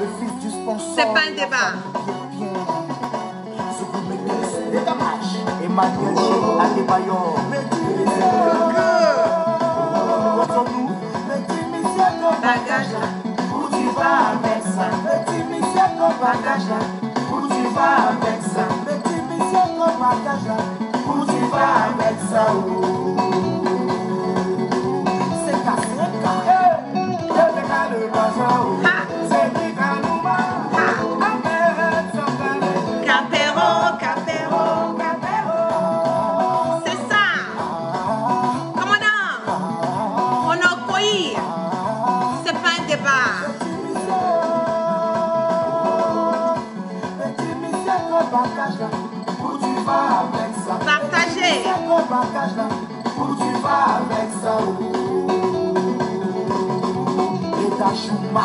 Le fils du sponsor. C'est pas un débat. Emmanuel Adebayor. Bagage là. Où tu vas avec ça? Petit monsieur bagage là. Où tu vas avec ça? Petit monsieur bagage là. Où tu vas avec ça? C'est cassé, Capero, Capero, Capero. C'est ça. Commandant, on a coï. C'est pas un débat. Où tu vas avec ça? Partagez. Où tu vas avec ça? Et ta chouma.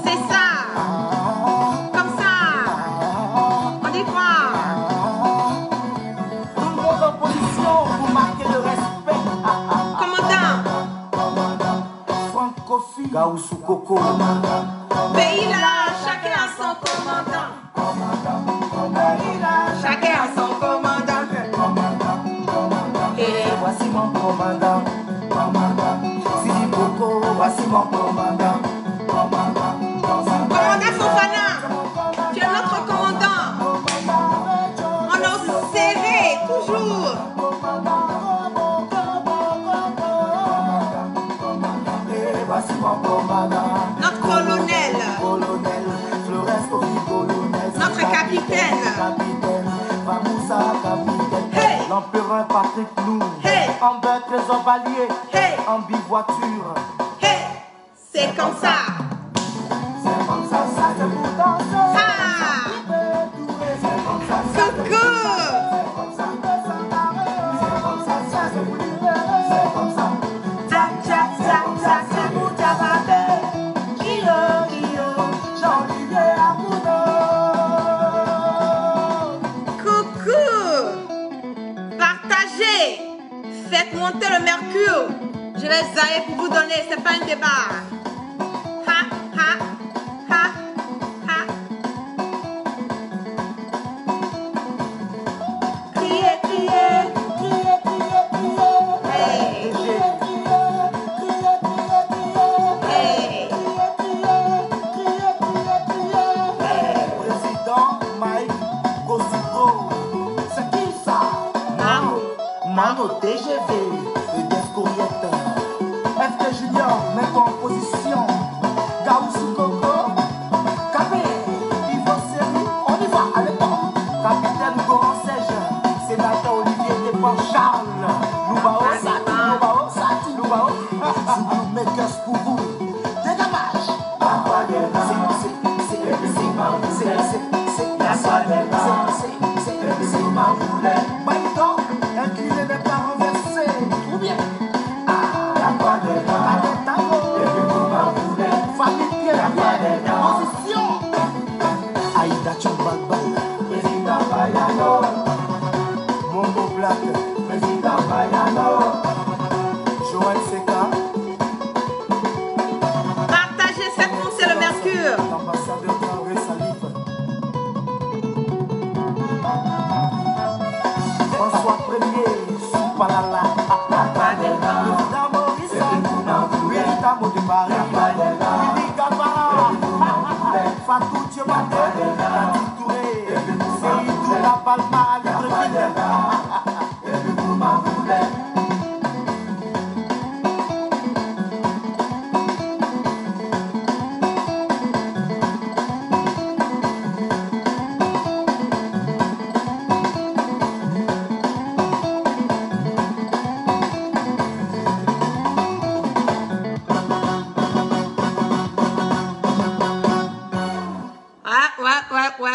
C'est ça. Comme ça. On y croit. Tout le monde en position pour marquer le respect. Commandant. Francophile. Gaoussou Coco. Pays là, chacun a son commandant. Chacun a son commandant. Et voici mon commandant. Sidi Coco, voici mon commandant. Commandant Fofana, tu es notre commandant. On est serré, toujours. Et voici mon commandant. Notre colonel, Colonel, Flores Colonel. notre capitaine. Capitaine, Famoussa capitaine. Hey. L'empereur Patrick Lou. Hey. En bête trésor valier. Hey. En bivoiture. Hey, c'est comme ça. C'est comme ça, ça c'est pour danser. Ah. C'est comme ça, ça c'est pour Coucou. c'est comme ça, c'est comme ça, ça c'est pour libérer. C'est comme ça. Tcha, tcha, tcha, tcha, C'est pour t'abattre. Kyo, Jean-Olivier Arnaud. Coucou. Partagez. Faites monter le mercure. Je vais zailler pour vous donner. C'est pas un débat. Ha, ha, ha, ha. Criez, criez. Hey. Hey. Président Mike Kosiko. C'est qui ça? Mano TGV, le descourriette. FT Junior, mets-toi en position. Gaoussou Coco, Capé, Ivo Seri, on y va, allez pas. Capitaine Goran Sège, sénateur Olivier Despens Charles. Loubao Sati, Loubao. Zouglou Makers pour vous. Dégamage. C'est Maïdan, incliné n'est pas renversé. Ou bien famille Pierre, position. Aïda Tchoubalbal, président Bayano. Mongo Black, président Bayano. Joël Seka, Partagez, faites monter le mercure. l'ambassadeur Traoré Salif. François Premier, Soupalala. Président Maurice, Président Modébari. Willy Gavara, Fatou Diomande, Tati Touré, Seydou Lapalma à Libreville. Ouais.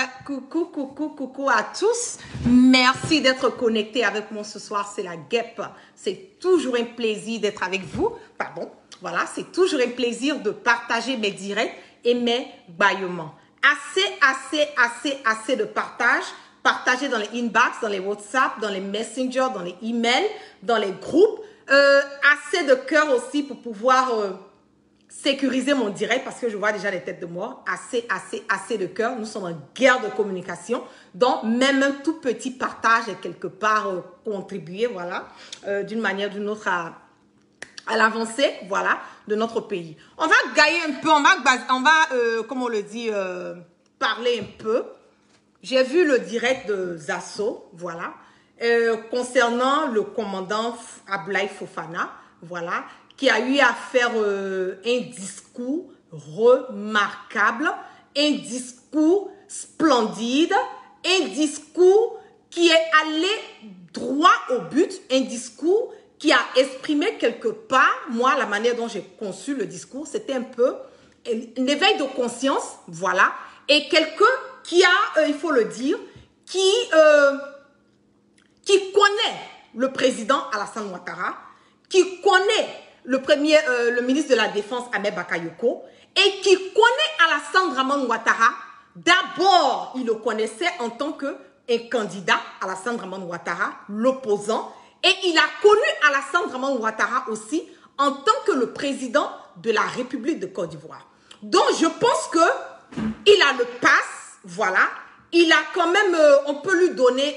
Coucou à tous. Merci d'être connectés avec moi ce soir. C'est la guêpe. C'est toujours un plaisir d'être avec vous. Pardon. Voilà, c'est toujours un plaisir de partager mes directs et mes bâillements. Assez de partage partagé dans les inbox, dans les WhatsApp, dans les messengers, dans les emails, dans les groupes. Assez de cœur aussi pour pouvoir sécuriser mon direct parce que je vois déjà les têtes de mort. Assez de cœur. Nous sommes en guerre de communication. Donc, même un tout petit partage est quelque part contribué, voilà, d'une manière ou d'une autre à l'avancée, voilà, de notre pays. On va gagner un peu, on va comme on le dit, parler un peu. J'ai vu le direct de Zasso, voilà, concernant le commandant Abdoulaye Fofana, voilà, qui a eu à faire un discours remarquable, un discours splendide, un discours qui est allé droit au but, un discours qui a exprimé quelque part, moi, la manière dont j'ai conçu le discours, c'était un peu un éveil de conscience, voilà, et quelqu'un qui a, il faut le dire, qui connaît le président Alassane Ouattara, qui connaît le ministre de la Défense Ahmed Bakayoko, et qui connaît Alassane Draman Ouattara. D'abord, il le connaissait en tant qu'un candidat, Alassane Draman Ouattara, l'opposant, et il a connu Alassane Draman Ouattara aussi en tant que le président de la République de Côte d'Ivoire. Donc, je pense qu'il a le pass, voilà. Il a quand même, on peut lui donner,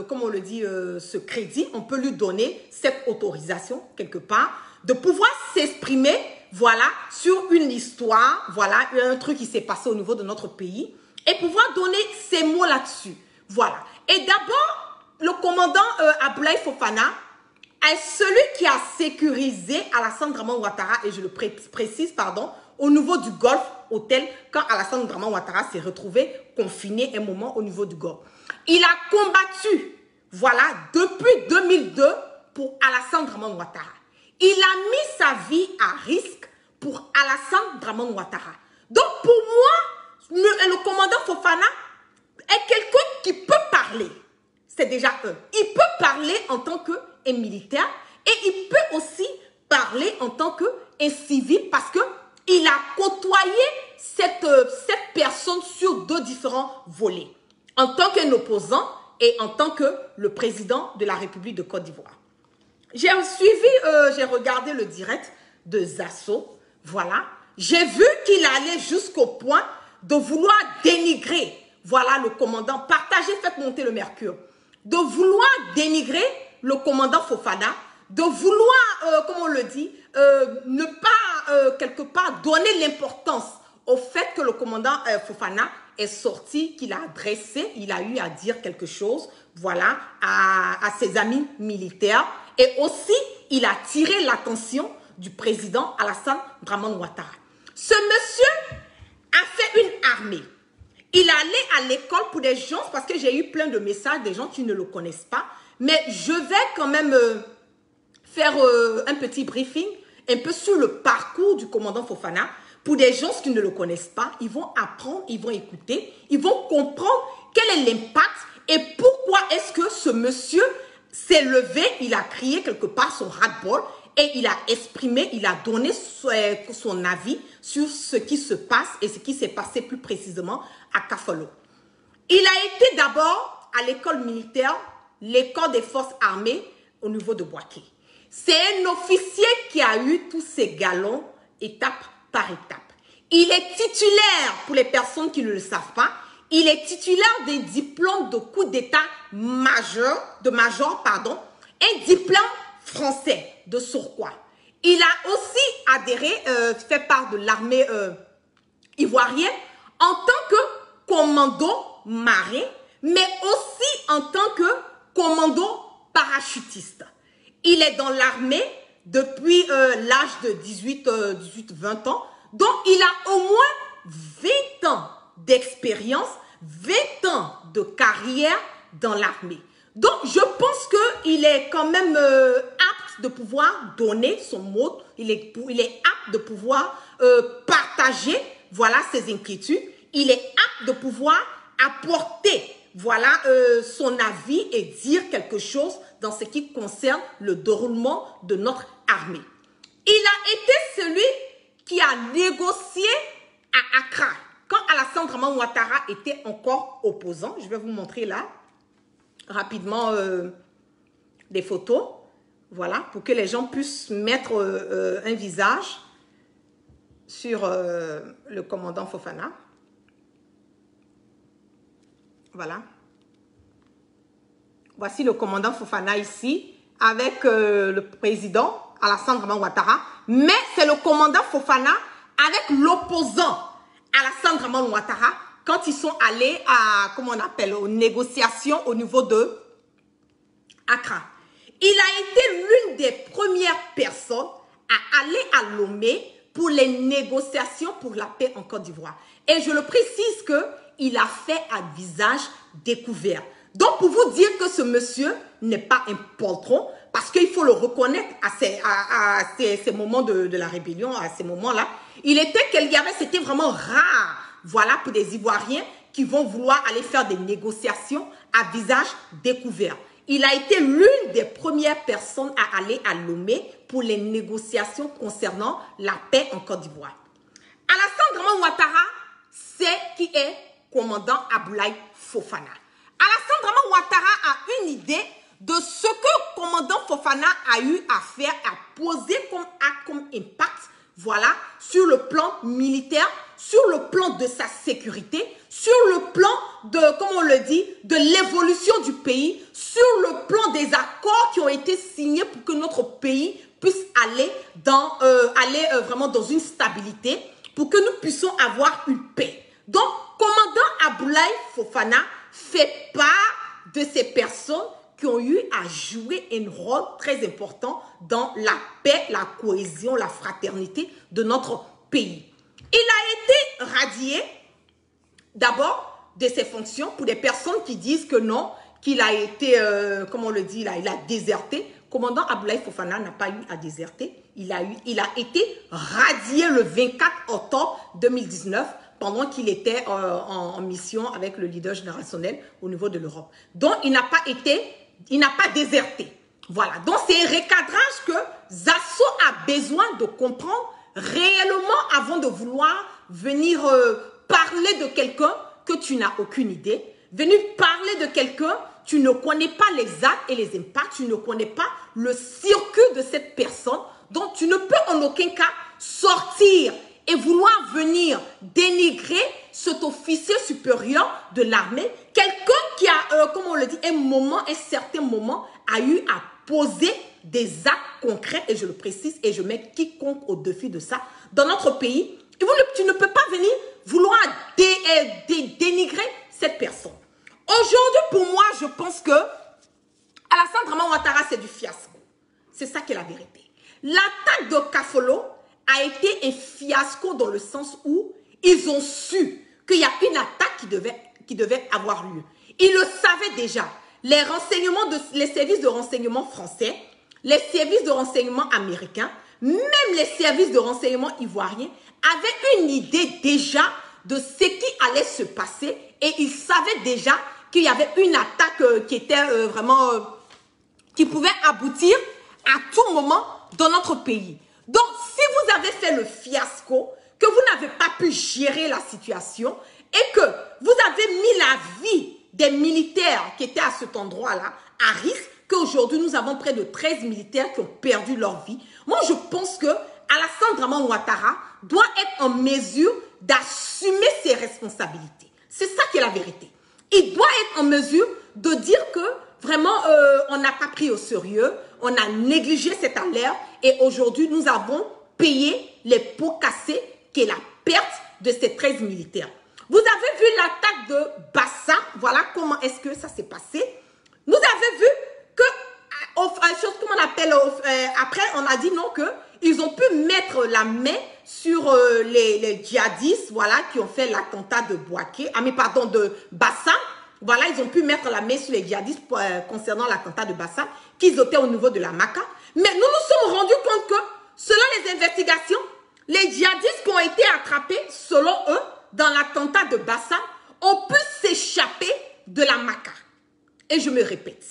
comme on le dit, ce crédit, on peut lui donner cette autorisation, quelque part, de pouvoir s'exprimer, voilà, sur une histoire, voilà, un truc qui s'est passé au niveau de notre pays, et pouvoir donner ses mots là-dessus, voilà. Et d'abord, le commandant Abdoulaye Fofana est celui qui a sécurisé Alassane Draman Ouattara, et je le précise, pardon, au niveau du Golf Hôtel, quand Alassane Draman Ouattara s'est retrouvé confiné un moment au niveau du Golf. Il a combattu, voilà, depuis 2002 pour Alassane Draman Ouattara. Il a mis sa vie à risque pour Alassane Draman Ouattara. Donc pour moi, le commandant Fofana est quelqu'un qui peut parler. C'est déjà eux. Il peut parler en tant qu'un militaire et il peut aussi parler en tant qu'un civil parce que il a côtoyé cette personne sur deux différents volets. En tant qu'un opposant et en tant que le président de la République de Côte d'Ivoire. J'ai regardé le direct de Zasso. Voilà. J'ai vu qu'il allait jusqu'au point de vouloir dénigrer, voilà, le commandant. Partagez, faites monter le mercure. De vouloir dénigrer le commandant Fofana, de vouloir, comme on le dit, ne pas, quelque part, donner l'importance au fait que le commandant Fofana est sorti, qu'il a adressé, il a eu à dire quelque chose, voilà, à ses amis militaires. Et aussi, il a tiré l'attention du président Alassane Draman Ouattara. Ce monsieur a fait une armée. Il allait à l'école pour des gens, parce que j'ai eu plein de messages des gens qui ne le connaissent pas, mais je vais quand même faire un petit briefing, un peu sur le parcours du commandant Fofana. Pour des gens qui ne le connaissent pas, ils vont apprendre, ils vont écouter, ils vont comprendre quel est l'impact et pourquoi est-ce que ce monsieur s'est levé, il a crié quelque part son ras-le-bol et il a exprimé, il a donné son avis sur ce qui se passe et ce qui s'est passé plus précisément à Kafalo. Il a été d'abord à l'école militaire, l'école des forces armées au niveau de Boaké. C'est un officier qui a eu tous ses galons étape par étape. Il est titulaire, pour les personnes qui ne le savent pas, il est titulaire des diplômes de coup d'état major, un diplôme français de surcroît. Il a aussi adhéré, fait part de l'armée ivoirienne en tant que commando marin, mais aussi en tant que commando parachutiste. Il est dans l'armée depuis l'âge de 18-20 ans, donc il a au moins 20 ans d'expérience, 20 ans de carrière dans l'armée. Donc, je pense qu'il est quand même apte de pouvoir donner son mot, il est apte de pouvoir partager, voilà, ses inquiétudes, il est apte de pouvoir apporter, voilà, son avis et dire quelque chose dans ce qui concerne le déroulement de notre armée. Il a été celui qui a négocié à Accra, quand Alassane Draman Ouattara était encore opposant. Je vais vous montrer là. rapidement des photos, voilà, pour que les gens puissent mettre un visage sur le commandant Fofana. Voilà. Voici le commandant Fofana ici, avec le président Alassane Draman Ouattara. Mais c'est le commandant Fofana avec l'opposant Alassane Draman Ouattara quand ils sont allés à, comment on appelle, aux négociations au niveau de Accra. Il a été l'une des premières personnes à aller à Lomé pour les négociations pour la paix en Côte d'Ivoire. Et je le précise qu'il a fait à visage découvert. Donc, pour vous dire que ce monsieur n'est pas un poltron, parce qu'il faut le reconnaître à ces moments de la rébellion, à ces moments-là, c'était vraiment rare, voilà, pour des Ivoiriens qui vont vouloir aller faire des négociations à visage découvert. Il a été l'une des premières personnes à aller à Lomé pour les négociations concernant la paix en Côte d'Ivoire. Alassane Draman Ouattara, c'est qui est commandant Aboulaye Fofana. Alassane Draman Ouattara a une idée de ce que commandant Fofana a eu à faire, à poser comme acte, comme impact, voilà, sur le plan militaire, sur le plan de sa sécurité, sur le plan de, comme on le dit, de l'évolution du pays, sur le plan des accords qui ont été signés pour que notre pays puisse aller vraiment dans une stabilité, pour que nous puissions avoir une paix. Donc, commandant Aboulaye Fofana fait part de ces personnes qui ont eu à jouer un rôle très important dans la paix, la cohésion, la fraternité de notre pays. Il a été radié d'abord de ses fonctions pour des personnes qui disent que non, qu'il a été, comme on le dit là, il a déserté. Commandant Aboulaye Fofana n'a pas eu à déserter. Il a été radié le 24 octobre 2019 pendant qu'il était en mission avec le leader générationnel au niveau de l'Europe. Donc, il n'a pas déserté. Voilà. Donc, c'est un recadrage que Zasso a besoin de comprendre réellement avant de vouloir venir parler de quelqu'un que tu n'as aucune idée. Venir parler de quelqu'un, tu ne connais pas les actes et les impacts, tu ne connais pas le circuit de cette personne. Donc, tu ne peux en aucun cas sortir et vouloir venir dénigrer cet officier supérieur de l'armée, quelqu'un qui a, comme on le dit, un certain moment, a eu à poser des actes concrets, et je le précise, et je mets quiconque au défi de ça, dans notre pays. Et tu ne peux pas venir vouloir dénigrer cette personne. Aujourd'hui, pour moi, je pense que Alassane Draman Ouattara, c'est du fiasco. C'est ça qui est la vérité. L'attaque de Kafolo a été un fiasco dans le sens où ils ont su qu'il y a une attaque qui devait avoir lieu. Ils le savaient déjà. Les services de renseignement français, les services de renseignement américains, même les services de renseignement ivoiriens avaient une idée déjà de ce qui allait se passer et ils savaient déjà qu'il y avait une attaque qui était qui pouvait aboutir à tout moment dans notre pays. Donc, si vous avez fait le fiasco, que vous n'avez pas pu gérer la situation et que vous avez mis la vie des militaires qui étaient à cet endroit-là à risque, qu'aujourd'hui nous avons près de 13 militaires qui ont perdu leur vie, moi je pense que Alassane Draman Ouattara doit être en mesure d'assumer ses responsabilités. C'est ça qui est la vérité. Il doit être en mesure de dire que vraiment on n'a pas pris au sérieux, on a négligé cette alerte et aujourd'hui nous avons payé les pots cassés qui est la perte de ces 13 militaires. Vous avez vu l'attaque de Bassa, voilà comment est-ce que ça s'est passé. Vous avez vu que, comment on appelle, après on a dit non que ils ont pu mettre la main sur les djihadistes, voilà, qui ont fait l'attentat de Bouaké, de Bassa. Voilà, ils ont pu mettre la main sur les djihadistes concernant l'attentat de Bassa, qu'ils étaient au niveau de la Maca. Mais nous nous sommes rendus compte que, selon les investigations, les djihadistes qui ont été attrapés, selon eux, dans l'attentat de Bassa, ont pu s'échapper de la Maca. Et je me répète,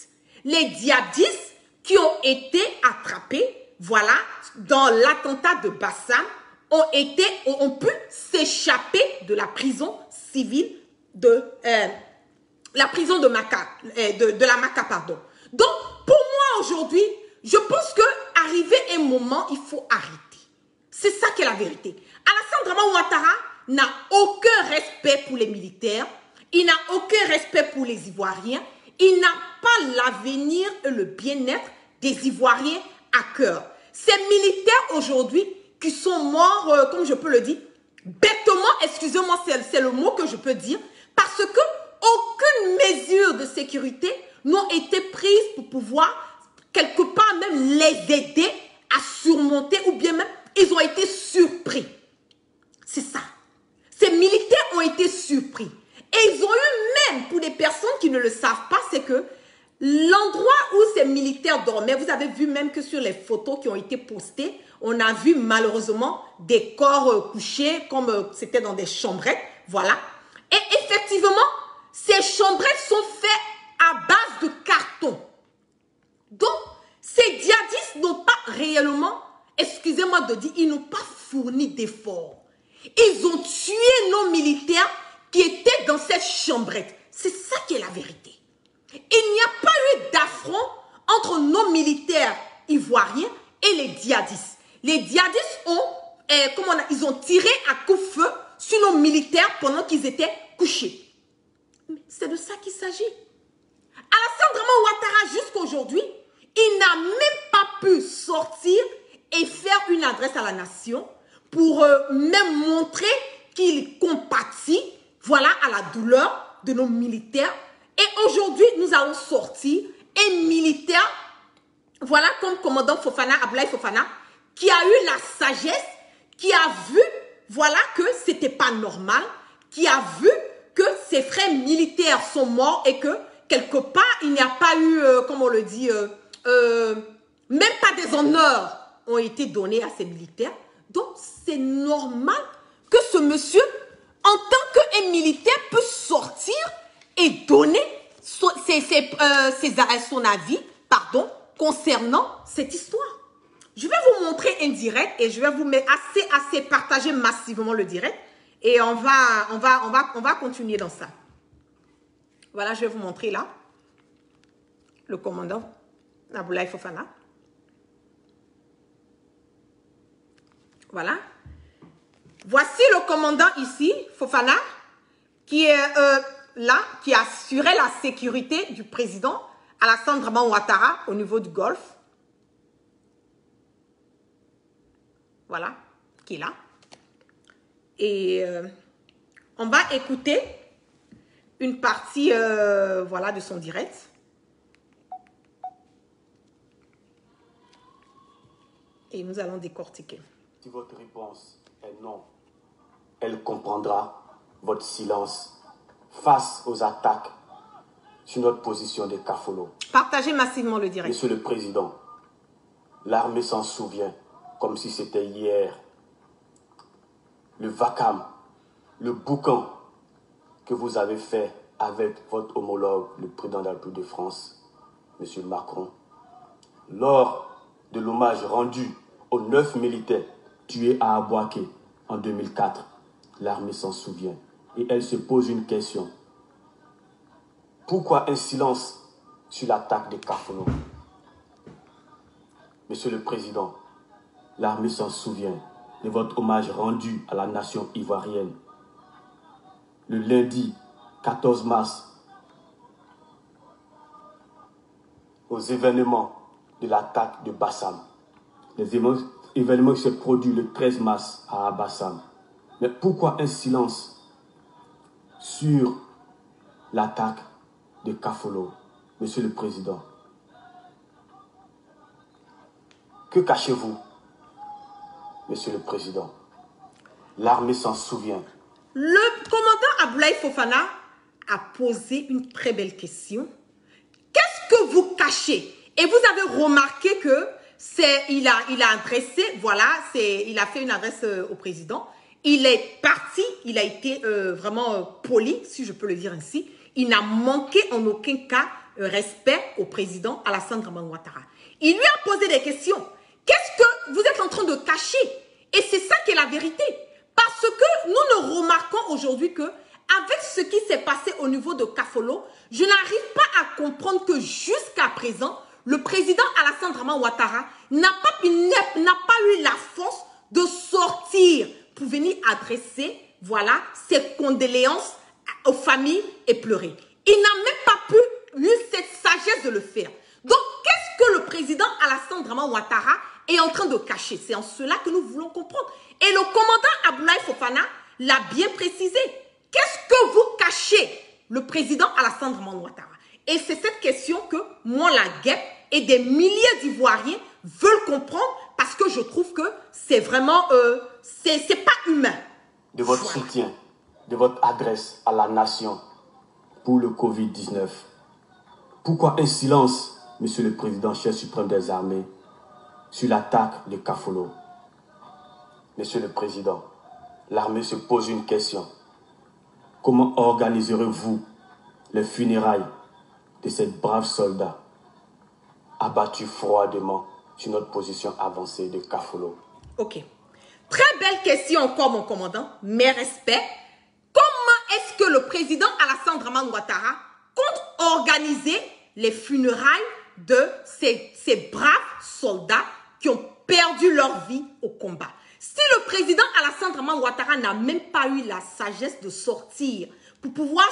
les djihadistes qui ont été attrapés, voilà, dans l'attentat de Bassa, ont pu s'échapper de la prison civile de la prison de Maca, de la Maca, pardon. Donc, pour moi aujourd'hui, je pense qu'arrivé un moment, il faut arrêter. C'est ça qui est la vérité. Alassane Dramane Ouattara n'a aucun respect pour les militaires. Il n'a aucun respect pour les Ivoiriens. Il n'a pas l'avenir et le bien-être des Ivoiriens à cœur. Ces militaires aujourd'hui qui sont morts, comme je peux le dire, bêtement, excusez-moi, c'est le mot que je peux dire, parce que aucune mesure de sécurité n'ont été prises pour pouvoir, quelque part même, les aider à surmonter, ou bien même, ils ont été surpris. C'est ça. Ces militaires ont été surpris. Et ils ont eu même, pour des personnes qui ne le savent pas, c'est que l'endroit où ces militaires dormaient, vous avez vu même que sur les photos qui ont été postées, on a vu malheureusement des corps couchés comme c'était dans des chambrettes. Voilà. Et effectivement, ces chambrettes sont faites à base de carton. Donc, ces djihadistes n'ont pas réellement, excusez-moi de dire, ils n'ont pas fourni d'efforts. Ils ont tué nos militaires qui étaient dans cette chambrette. C'est ça qui est la vérité. Il n'y a pas eu d'affront entre nos militaires ivoiriens et les djihadistes. Les djihadistes ils ont tiré à coup de feu sur nos militaires pendant qu'ils étaient couchés. Mais c'est de ça qu'il s'agit. Alassane Dramane Ouattara, jusqu'à aujourd'hui, il n'a même pas pu sortir et faire une adresse à la nation pour même montrer qu'il compatit, voilà, à la douleur de nos militaires. Et aujourd'hui, nous allons sortir un militaire, voilà, comme commandant Fofana, Abdoulaye Fofana, qui a eu la sagesse, qui a vu, voilà, que c'était pas normal, qui a vu que ses frères militaires sont morts et que, quelque part, il n'y a pas eu, comme on le dit, même pas des honneurs ont été donnés à ces militaires. Donc, c'est normal que ce monsieur, en tant qu'un militaire, peut sortir et donner son avis, pardon, concernant cette histoire. Je vais vous montrer un direct et je vais vous mettre assez partager massivement le direct et on va continuer dans ça. Voilà, je vais vous montrer là le commandant Abdoulaye Fofana. Voilà. Voici le commandant ici, Fofana, qui est là, qui assurait la sécurité du président Alassane Dramane Ouattara au niveau du Golfe. Voilà, qui est là. Et on va écouter une partie voilà, de son direct. Et nous allons décortiquer. Si votre réponse est non, elle comprendra votre silence face aux attaques sur notre position de Kafolo. Partagez massivement le direct. Monsieur le Président, l'armée s'en souvient comme si c'était hier. Le vacarme, le boucan que vous avez fait avec votre homologue, le président de la République de France, Monsieur Macron, lors de l'hommage rendu aux 9 militaires tués à Abouaké en 2004, l'armée s'en souvient. Et elle se pose une question. Pourquoi un silence sur l'attaque de Kafolo? Monsieur le Président, l'armée s'en souvient de votre hommage rendu à la nation ivoirienne. Le lundi 14 mars, aux événements de l'attaque de Bassam. Les événements qui se produisent le 13 mars à Bassam. Mais pourquoi un silence sur l'attaque de Kafolo, Monsieur le Président? Que cachez-vous, Monsieur le Président? L'armée s'en souvient. Le commandant Abdoulaye Fofana a posé une très belle question. Qu'est-ce que vous cachez? Et vous avez remarqué que il a adressé, voilà, il a fait une adresse au président. Il est parti, il a été vraiment poli, si je peux le dire ainsi. Il n'a manqué en aucun cas respect au président Alassane Dramane Ouattara. Il lui a posé des questions. Qu'est-ce que vous êtes en train de cacher? Et c'est ça qui est la vérité. Parce que nous ne remarquons aujourd'hui que avec ce qui s'est passé au niveau de Kafolo, je n'arrive pas à comprendre que jusqu'à présent, le président Alassane Draman Ouattara n'a pas eu la force de sortir pour venir adresser, voilà, ses condoléances aux familles éplorées. Il n'a même pas eu cette sagesse de le faire. Donc, qu'est-ce que le président Alassane Draman Ouattara est en train de cacher? C'est en cela que nous voulons comprendre. Et le commandant Abdoulaye Fofana l'a bien précisé. Qu'est-ce que vous cachez, le président Alassane Draman Ouattara? Et c'est cette question que moi, la guêpe et des milliers d'Ivoiriens veulent comprendre parce que je trouve que c'est vraiment, c'est pas humain. De votre soutien, de votre adresse à la nation pour le Covid-19. Pourquoi un silence, Monsieur le Président, chef suprême des armées, sur l'attaque de Kafolo? Monsieur le Président, l'armée se pose une question. Comment organiserez-vous les funérailles de ces braves soldats abattus froidement sur notre position avancée de Kafolo? Ok. Très belle question encore, mon commandant. Mes respects. Comment est-ce que le président Alassane Draman Ouattara compte organiser les funérailles de ces braves soldats qui ont perdu leur vie au combat? Si le président Alassane Draman Ouattara n'a même pas eu la sagesse de sortir pour pouvoir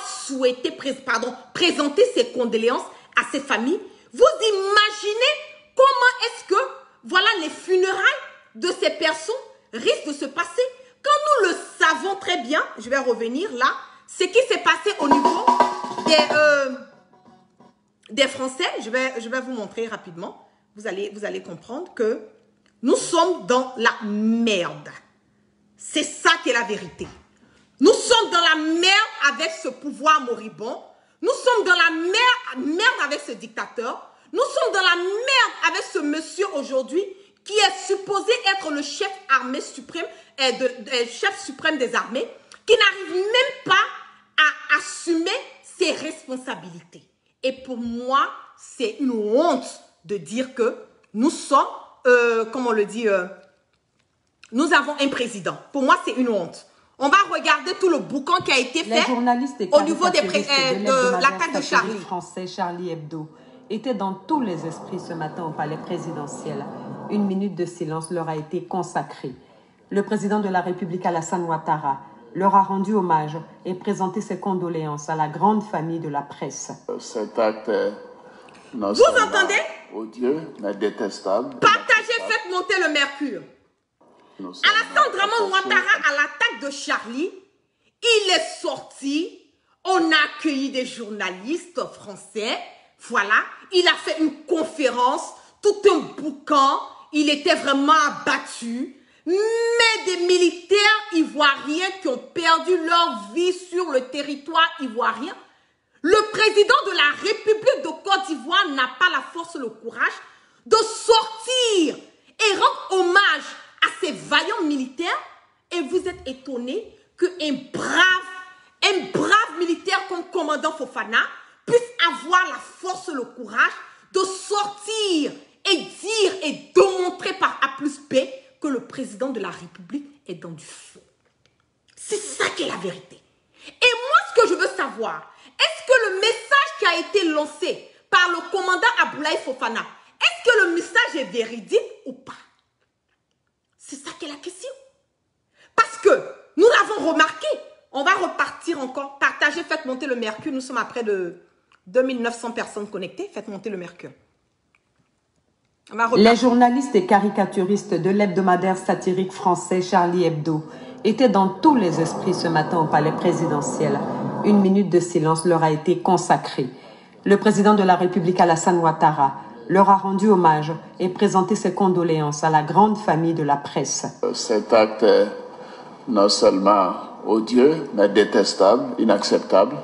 présenter ses condoléances à ses familles, vous imaginez comment est-ce que, voilà, les funérailles de ces personnes risquent de se passer? Quand nous le savons très bien, je vais revenir là, ce qui s'est passé au niveau des Français, je vais vous montrer rapidement, vous allez comprendre que nous sommes dans la merde. C'est ça qui est la vérité. Nous sommes dans la merde avec ce pouvoir moribond. Nous sommes dans la merde avec ce dictateur. Nous sommes dans la merde avec ce monsieur aujourd'hui qui est supposé être le chef armée suprême, chef suprême des armées, qui n'arrive même pas à assumer ses responsabilités. Et pour moi, c'est une honte de dire que nous sommes, comme on le dit, nous avons un président. Pour moi, c'est une honte. On va regarder tout le boucan qui a été fait au niveau de l'attaque de Charlie. Français Charlie Hebdo était dans tous les esprits ce matin au palais présidentiel. Une minute de silence leur a été consacrée. Le président de la République, Alassane Ouattara, leur a rendu hommage et présenté ses condoléances à la grande famille de la presse. Cet acte est vous entendez? odieux, mais détestable. Partagez, faites monter le mercure. Alassane Draman Ouattara, à l'attaque de Charlie, il est sorti, on a accueilli des journalistes français, voilà, il a fait une conférence, tout un boucan, il était vraiment abattu, mais des militaires ivoiriens qui ont perdu leur vie sur le territoire ivoirien, le président de la République de Côte d'Ivoire n'a pas la force et le courage de sortir et rendre hommage à ces vaillants militaires, et vous êtes étonnés qu'un brave militaire comme commandant Fofana puisse avoir la force et le courage de sortir et dire et démontrer par A plus B que le président de la République est dans du feu. C'est ça qui est la vérité. Et moi, ce que je veux savoir, est-ce que le message qui a été lancé par le commandant Abdoulaye Fofana, est-ce que le message est véridique ou pas? C'est ça qui est la question. Parce que nous l'avons remarqué. On va repartir encore. Partagez, faites monter le mercure. Nous sommes à près de 2900 personnes connectées. Faites monter le mercure. Les journalistes et caricaturistes de l'hebdomadaire satirique français Charlie Hebdo étaient dans tous les esprits ce matin au palais présidentiel. Une minute de silence leur a été consacrée. Le président de la République, Alassane Ouattara, leur a rendu hommage et présenté ses condoléances à la grande famille de la presse. Cet acte est non seulement odieux, mais détestable, inacceptable.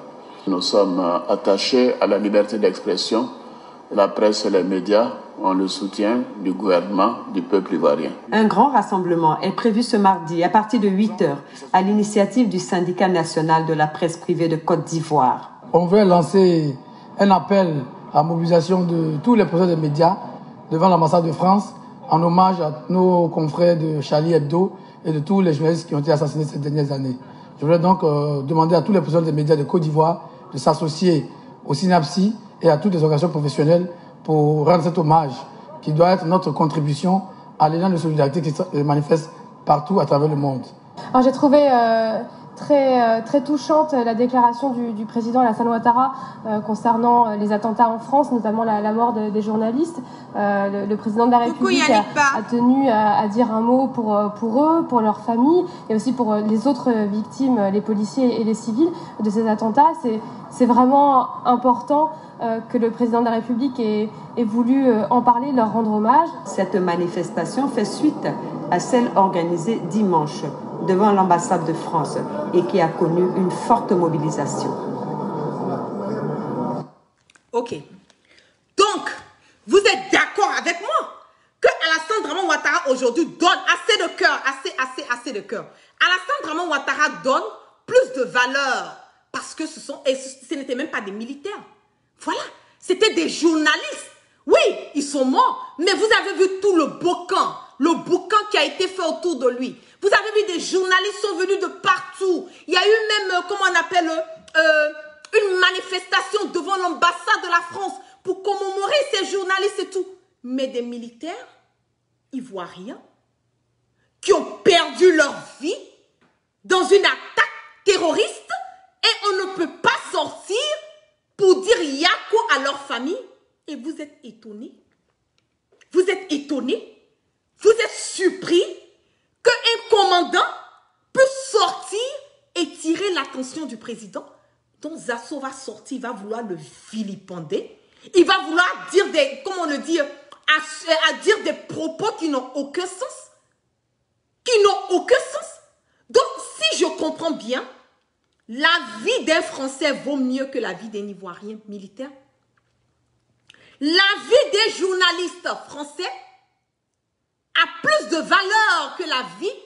Nous sommes attachés à la liberté d'expression. La presse et les médias ont le soutien du gouvernement, du peuple ivoirien. Un grand rassemblement est prévu ce mardi à partir de 8 h à l'initiative du syndicat national de la presse privée de Côte d'Ivoire. On veut lancer un appel à la mobilisation de tous les professeurs des médias devant l'ambassade de France en hommage à nos confrères de Charlie Hebdo et de tous les journalistes qui ont été assassinés ces dernières années. Je voulais donc demander à tous les professionnels des médias de Côte d'Ivoire de s'associer au SYNAPSI et à toutes les organisations professionnelles pour rendre cet hommage qui doit être notre contribution à l'élan de solidarité qui se manifeste partout à travers le monde. Alors j'ai trouvé très touchante la déclaration du président Alassane Ouattara concernant les attentats en France, notamment la mort des journalistes. Le président de la République a tenu à dire un mot pour eux, pour leurs familles, et aussi pour les autres victimes, les policiers et les civils de ces attentats. C'est vraiment important que le président de la République ait voulu en parler, leur rendre hommage. Cette manifestation fait suite à celle organisée dimanche devant l'ambassade de France et qui a connu une forte mobilisation. Ok. Donc, vous êtes d'accord avec moi que Alassane Draman Ouattara aujourd'hui donne assez de cœur, assez de cœur. Alassane Draman Ouattara donne plus de valeur parce que ce n'étaient même pas des militaires. Voilà, c'était des journalistes. Oui, ils sont morts, mais vous avez vu tout le boucan qui a été fait autour de lui. Vous avez vu des journalistes sont venus de partout. Il y a eu même, comment on appelle, une manifestation devant l'ambassade de la France pour commémorer ces journalistes et tout. Mais des militaires ivoiriens qui ont perdu leur vie dans une attaque terroriste et on ne peut pas sortir pour dire yako à leur famille. Et vous êtes étonnés. Vous êtes étonnés. Vous êtes surpris qu'un commandant peut sortir et tirer l'attention du président. Donc Zasso va sortir, il va vouloir le vilipender. Il va vouloir dire des, comment le dire, à dire des propos qui n'ont aucun sens. Qui n'ont aucun sens. Donc si je comprends bien, la vie d'un Français vaut mieux que la vie d'un Ivoirien militaire. La vie des journalistes français a plus de valeur que la vie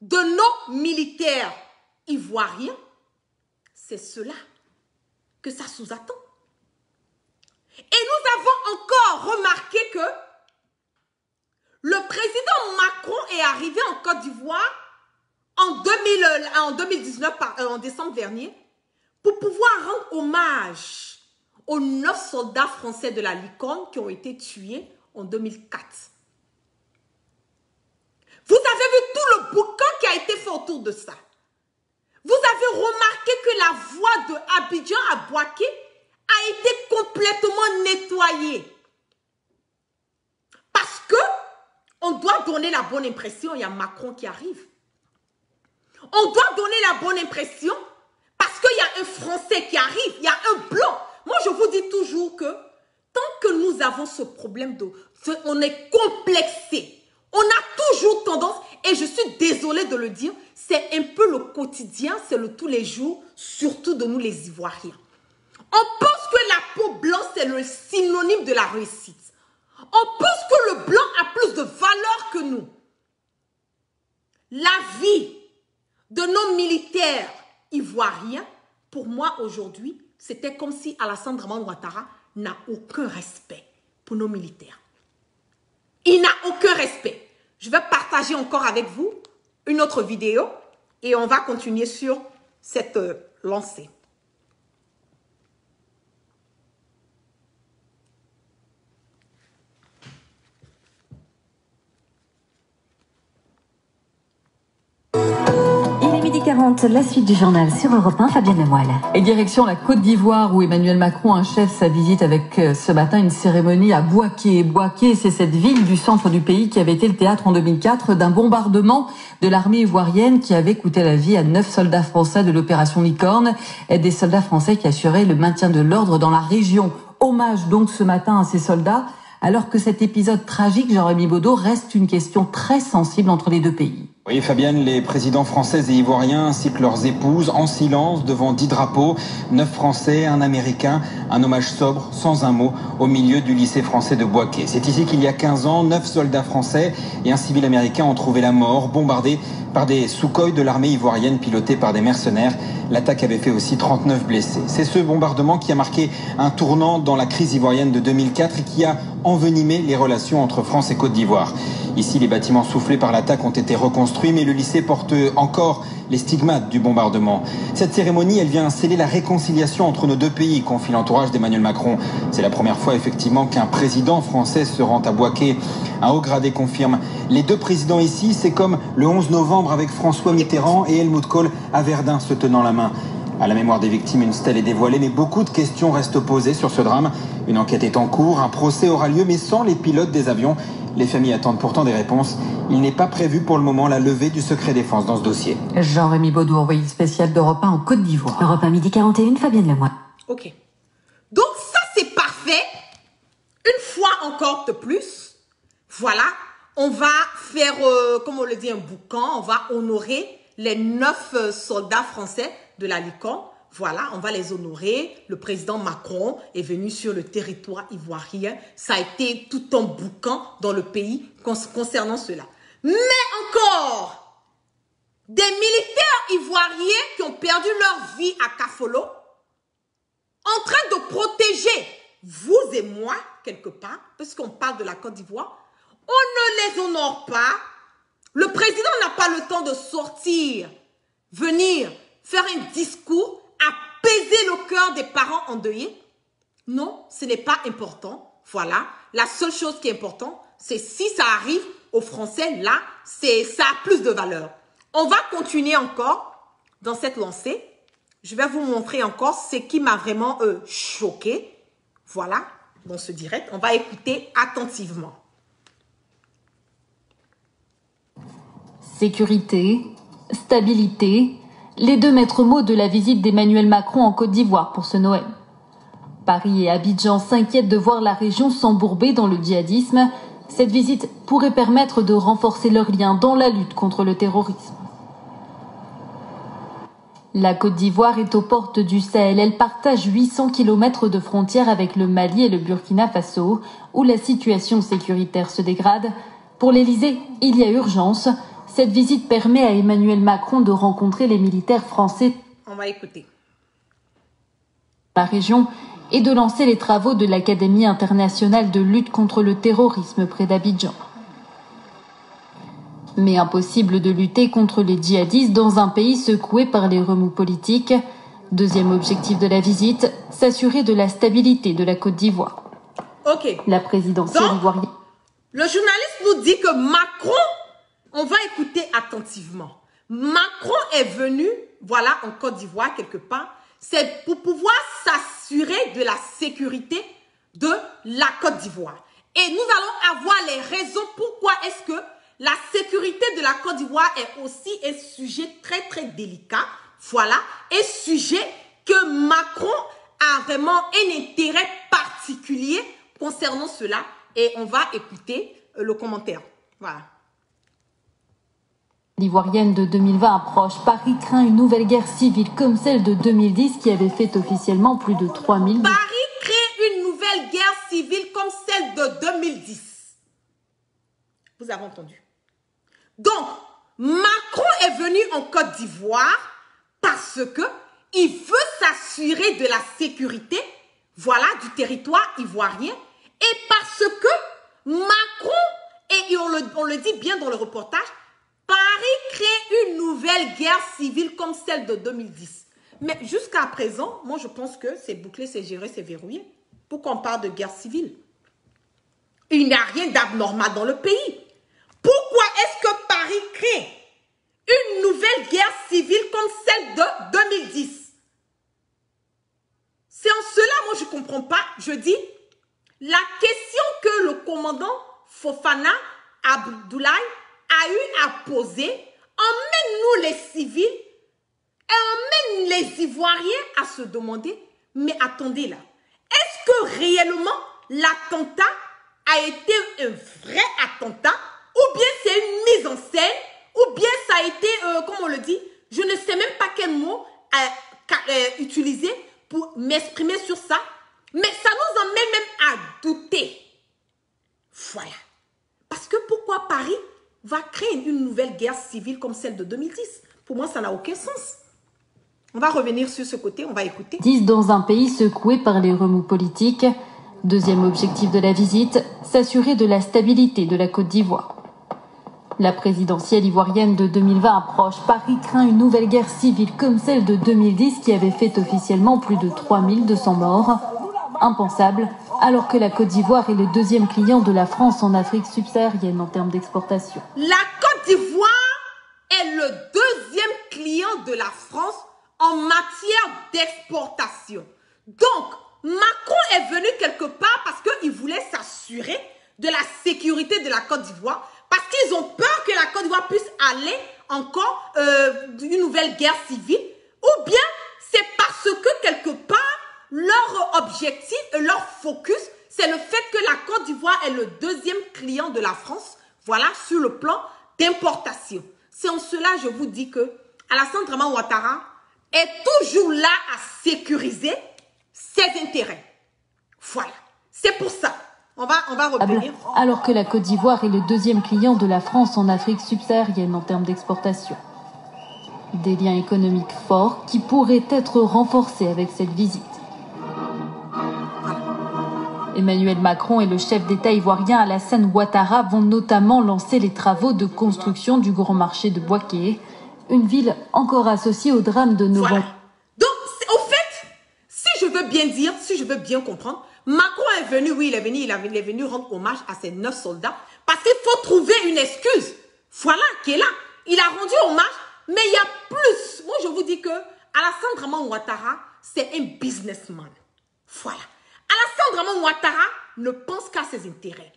de nos militaires ivoiriens. C'est cela que ça sous-attend. Et nous avons encore remarqué que le président Macron est arrivé en Côte d'Ivoire en 2019, en décembre dernier, pour pouvoir rendre hommage aux 9 soldats français de la Licorne qui ont été tués en 2004. Vous avez vu tout le boucan qui a été fait autour de ça. Vous avez remarqué que la voie de Abidjan à Bouaké a été complètement nettoyée. Parce que on doit donner la bonne impression, il y a Macron qui arrive. On doit donner la bonne impression parce qu'il y a un Français qui arrive, il y a un blanc. Moi, je vous dis toujours que tant que nous avons ce problème on est complexé. On a toujours tendance, et je suis désolée de le dire, c'est un peu le quotidien, c'est le tous les jours, surtout de nous les Ivoiriens. On pense que la peau blanche, c'est le synonyme de la réussite. On pense que le blanc a plus de valeur que nous. La vie de nos militaires ivoiriens, pour moi aujourd'hui, c'était comme si Alassane Draman Ouattara n'a aucun respect pour nos militaires. Il n'a aucun respect. Je vais partager encore avec vous une autre vidéo et on va continuer sur cette lancée. Midi 40, la suite du journal sur Europe 1, Fabienne Lemoyle. Et direction la Côte d'Ivoire où Emmanuel Macron achève sa visite avec ce matin une cérémonie à Bouaké. Bouaké, c'est cette ville du centre du pays qui avait été le théâtre en 2004 d'un bombardement de l'armée ivoirienne qui avait coûté la vie à 9 soldats français de l'opération Licorne et des soldats français qui assuraient le maintien de l'ordre dans la région. Hommage donc ce matin à ces soldats, alors que cet épisode tragique, Jérémy Baudot, reste une question très sensible entre les deux pays. Oui, Fabienne, les présidents français et ivoiriens ainsi que leurs épouses en silence devant 10 drapeaux, 9 Français, un Américain, un hommage sobre, sans un mot, au milieu du lycée français de Bouaké. C'est ici qu'il y a 15 ans, 9 soldats français et un civil américain ont trouvé la mort, bombardés par des Sukhoi de l'armée ivoirienne pilotés par des mercenaires. L'attaque avait fait aussi 39 blessés. C'est ce bombardement qui a marqué un tournant dans la crise ivoirienne de 2004 et qui a envenimé les relations entre France et Côte d'Ivoire. Ici, les bâtiments soufflés par l'attaque ont été reconstruits, mais le lycée porte encore les stigmates du bombardement. Cette cérémonie, elle vient sceller la réconciliation entre nos deux pays, confie l'entourage d'Emmanuel Macron. C'est la première fois, effectivement, qu'un président français se rend à Bouaké. Un haut gradé confirme. Les deux présidents ici, c'est comme le 11 novembre avec François Mitterrand et Helmut Kohl à Verdun se tenant la main. À la mémoire des victimes, une stèle est dévoilée, mais beaucoup de questions restent posées sur ce drame. Une enquête est en cours, un procès aura lieu, mais sans les pilotes des avions. Les familles attendent pourtant des réponses. Il n'est pas prévu pour le moment la levée du secret défense dans ce dossier. Jean-Rémy Baudou, envoyé spécial d'Europe 1 en Côte d'Ivoire. Europe 1, midi 41, Fabienne Lemoine. Ok. Donc ça, c'est parfait. Une fois encore de plus, voilà, on va faire, comme on le dit, un boucan. On va honorer les 9 soldats français de la LICOM. Voilà, on va les honorer. Le président Macron est venu sur le territoire ivoirien. Ça a été tout un boucan dans le pays concernant cela. Mais encore, des militaires ivoiriens qui ont perdu leur vie à Kafolo, en train de protéger vous et moi, quelque part, parce qu'on parle de la Côte d'Ivoire, on ne les honore pas. Le président n'a pas le temps de sortir, venir, faire un discours, apaiser le cœur des parents endeuillés. Non, ce n'est pas important. Voilà, la seule chose qui est importante, c'est si ça arrive aux Français, là, ça a plus de valeur. On va continuer encore dans cette lancée. Je vais vous montrer encore ce qui m'a vraiment choqué. Voilà, dans ce direct, on va écouter attentivement. Sécurité, stabilité, les deux maîtres mots de la visite d'Emmanuel Macron en Côte d'Ivoire pour ce Noël. Paris et Abidjan s'inquiètent de voir la région s'embourber dans le djihadisme. Cette visite pourrait permettre de renforcer leurs liens dans la lutte contre le terrorisme. La Côte d'Ivoire est aux portes du Sahel. Elle partage 800 km de frontière avec le Mali et le Burkina Faso, où la situation sécuritaire se dégrade. Pour l'Élysée, il y a urgence. Cette visite permet à Emmanuel Macron de rencontrer les militaires français. On va écouter. La région et de lancer les travaux de l'Académie internationale de lutte contre le terrorisme près d'Abidjan. Mais impossible de lutter contre les djihadistes dans un pays secoué par les remous politiques. Deuxième objectif de la visite, s'assurer de la stabilité de la Côte d'Ivoire. Ok. La présidentielle ivoirienne. Le journaliste nous dit que Macron, on va écouter attentivement. Macron est venu, voilà, en Côte d'Ivoire quelque part, c'est pour pouvoir s'assurer de la sécurité de la Côte d'Ivoire. Et nous allons avoir les raisons pourquoi est-ce que la sécurité de la Côte d'Ivoire est aussi un sujet très très délicat. Voilà, un sujet que Macron a vraiment un intérêt particulier concernant cela. Et on va écouter le commentaire. Voilà. L'Ivoirienne de 2020 approche. Paris craint une nouvelle guerre civile comme celle de 2010 qui avait fait officiellement plus de 3000... Paris crée une nouvelle guerre civile comme celle de 2010. Vous avez entendu. Donc, Macron est venu en Côte d'Ivoire parce que il veut s'assurer de la sécurité, voilà, du territoire ivoirien, et parce que Macron, et on le dit bien dans le reportage, Paris crée une nouvelle guerre civile comme celle de 2010. Mais jusqu'à présent, moi je pense que c'est bouclé, c'est géré, c'est verrouillé. Pourquoi on parle de guerre civile? Il n'y a rien d'abnormal dans le pays. Pourquoi est-ce que Paris crée une nouvelle guerre civile comme celle de 2010? C'est en cela, moi je ne comprends pas. Je dis, la question que le commandant Fofana Abdoulaye a eu à poser, emmène-nous les civils et emmène les Ivoiriens à se demander, mais attendez là, est-ce que réellement l'attentat a été un vrai attentat ou bien c'est une mise en scène ou bien ça a été, comme on le dit, je ne sais même pas quel mot utiliser pour m'exprimer sur ça, mais ça nous emmène même à douter. Voilà. Parce que pourquoi Paris va créer une nouvelle guerre civile comme celle de 2010? Pour moi, ça n'a aucun sens. On va revenir sur ce côté, on va écouter. Dans un pays secoué par les remous politiques. Deuxième objectif de la visite, s'assurer de la stabilité de la Côte d'Ivoire. La présidentielle ivoirienne de 2020 approche. Paris craint une nouvelle guerre civile comme celle de 2010 qui avait fait officiellement plus de 3200 morts. Impensable, alors que la Côte d'Ivoire est le deuxième client de la France en Afrique subsaharienne en termes d'exportation. La Côte d'Ivoire est le deuxième client de la France en matière d'exportation. Donc, Macron est venu quelque part parce qu'il voulait s'assurer de la sécurité de la Côte d'Ivoire, parce qu'ils ont peur que la Côte d'Ivoire puisse aller encore une nouvelle guerre civile, ou bien c'est parce que quelque part, leur objectif, leur focus, c'est le fait que la Côte d'Ivoire est le deuxième client de la France, voilà, sur le plan d'importation. C'est en cela, je vous dis que Alassane Dramane Ouattara est toujours là à sécuriser ses intérêts. Voilà, c'est pour ça. On va revenir. Alors que la Côte d'Ivoire est le deuxième client de la France en Afrique subsaharienne en termes d'exportation. Des liens économiques forts qui pourraient être renforcés avec cette visite. Emmanuel Macron et le chef d'État ivoirien Alassane Ouattara vont notamment lancer les travaux de construction du grand marché de Bouaké, une ville encore associée au drame de novembre. Voilà. Donc, au fait, si je veux bien dire, si je veux bien comprendre, Macron est venu, oui, il est venu rendre hommage à ses 9 soldats parce qu'il faut trouver une excuse. Voilà, qui est là. Il a rendu hommage, mais il y a plus. Moi, je vous dis que Alassane Dramane Ouattara, c'est un businessman. Voilà. Alassane Dramane Ouattara ne pense qu'à ses intérêts.